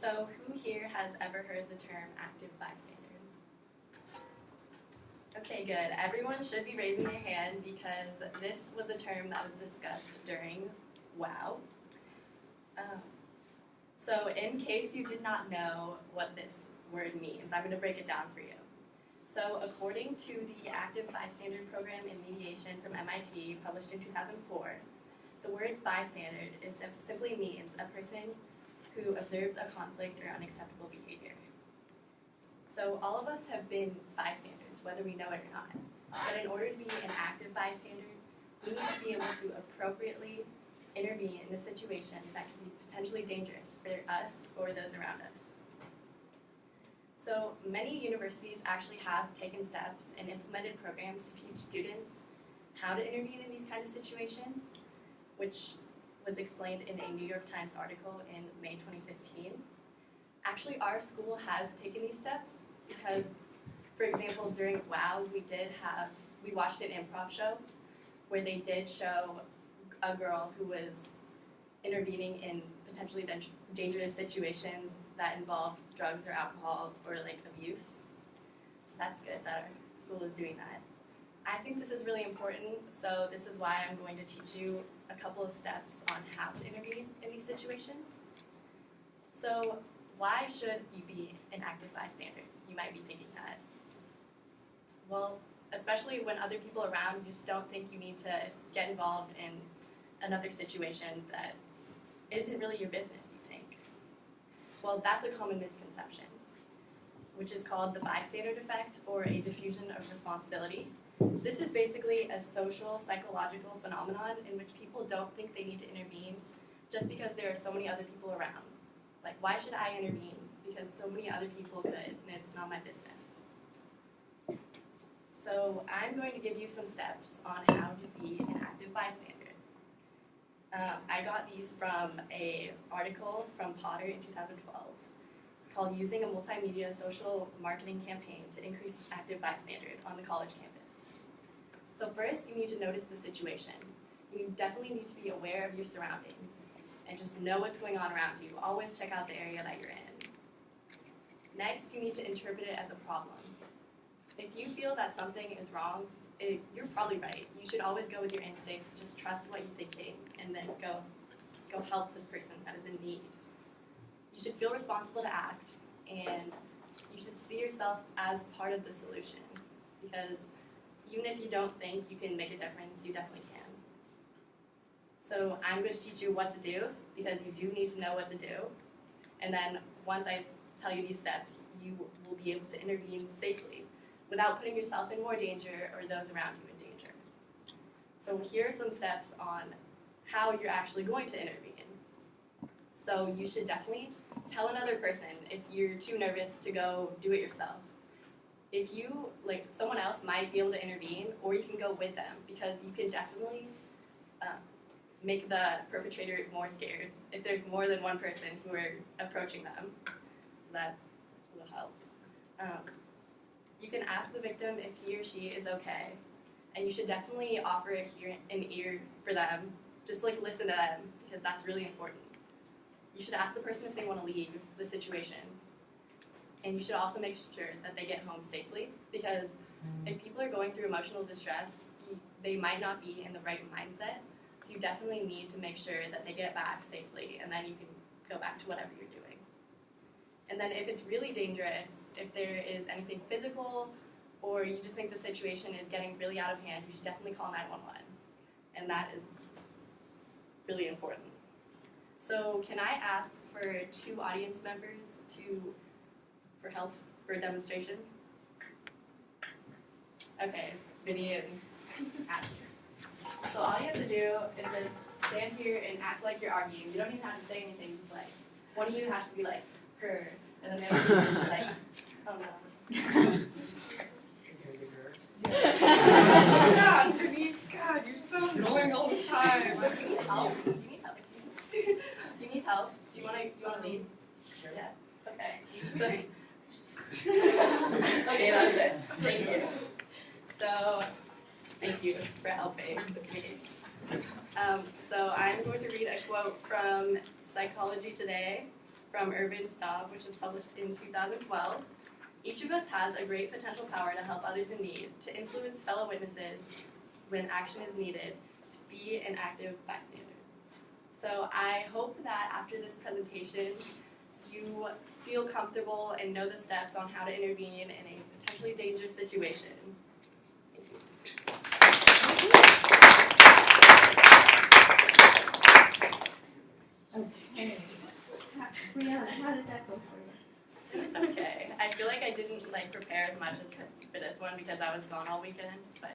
So who here has ever heard the term active bystander? Okay, good. Everyone should be raising their hand because this was a term that was discussed during WOW. So in case you did not know what this word means, I'm going to break it down for you. So according to the Active Bystander Program in Mediation from MIT, published in 2004, the word bystander simply means a person who observes a conflict or unacceptable behavior. So all of us have been bystanders, whether we know it or not. But in order to be an active bystander, we need to be able to appropriately intervene in a situation that can be potentially dangerous for us or those around us. So many universities actually have taken steps and implemented programs to teach students how to intervene in these kind of situations, which was explained in a New York Times article in May 2015. Actually, our school has taken these steps because, for example, during WOW, we watched an improv show where they did show a girl who was intervening in potentially dangerous situations that involved drugs or alcohol or like abuse. So that's good that our school is doing that. I think this is really important, so this is why I'm going to teach you a couple of steps on how to intervene in these situations. So why should you be an active bystander? You might be thinking that. Well, especially when other people around just don't think you need to get involved in another situation that isn't really your business, you think. Well, that's a common misconception, which is called the bystander effect or a diffusion of responsibility. This is basically a social, psychological phenomenon in which people don't think they need to intervene just because there are so many other people around. Like, why should I intervene? Because so many other people could, and it's not my business. So I'm going to give you some steps on how to be an active bystander. I got these from an article from Potter in 2012 called Using a Multimedia Social Marketing Campaign to Increase Active Bystander on the College Campus. So first, you need to notice the situation. You definitely need to be aware of your surroundings and just know what's going on around you. Always check out the area that you're in. Next, you need to interpret it as a problem. If you feel that something is wrong, you're probably right. You should always go with your instincts, just trust what you're thinking, and then go help the person that is in need. You should feel responsible to act, and you should see yourself as part of the solution, because even if you don't think you can make a difference, you definitely can. So I'm going to teach you what to do, because you do need to know what to do, and then once I tell you these steps, you will be able to intervene safely, without putting yourself in more danger or those around you in danger. So here are some steps on how you're actually going to intervene. So you should definitely tell another person if you're too nervous to go do it yourself. If you, someone else might be able to intervene, or you can go with them, because you can definitely make the perpetrator more scared if there's more than one person who are approaching them. So that will help. You can ask the victim if he or she is okay, and you should definitely offer an ear for them. Just listen to them, because that's really important. You should ask the person if they want to leave the situation, and you should also make sure that they get home safely, because if people are going through emotional distress, they might not be in the right mindset, so you definitely need to make sure that they get back safely, and then you can go back to whatever you're doing. And then if it's really dangerous, if there is anything physical, or you just think the situation is getting really out of hand, you should definitely call 911. And that is really important. So can I ask for 2 audience members for help for a demonstration? Okay, Vinny and Ashley. So all you have to do is just stand here and act like you're arguing. You don't even have to say anything. Just one of you has to be her, and then the other one is just oh no. God, Vinny, God, you're so annoying all the time. Do you need help? Do you need help? Do you want to lead? Yeah. Okay. Okay, that was it. Thank you. So, thank you for helping with me. So I'm going to read a quote from Psychology Today from Urban Stop, which was published in 2012. Each of us has a great potential power to help others in need, to influence fellow witnesses when action is needed, to be an active bystander. So I hope that after this presentation, you feel comfortable and know the steps on how to intervene in a potentially dangerous situation. Thank you. Okay. Brianna, how did that go for you? It was okay. I feel like I didn't prepare as much as for this one because I was gone all weekend, but